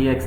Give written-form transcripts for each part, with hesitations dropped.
EX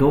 2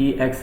EX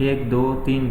1 2 3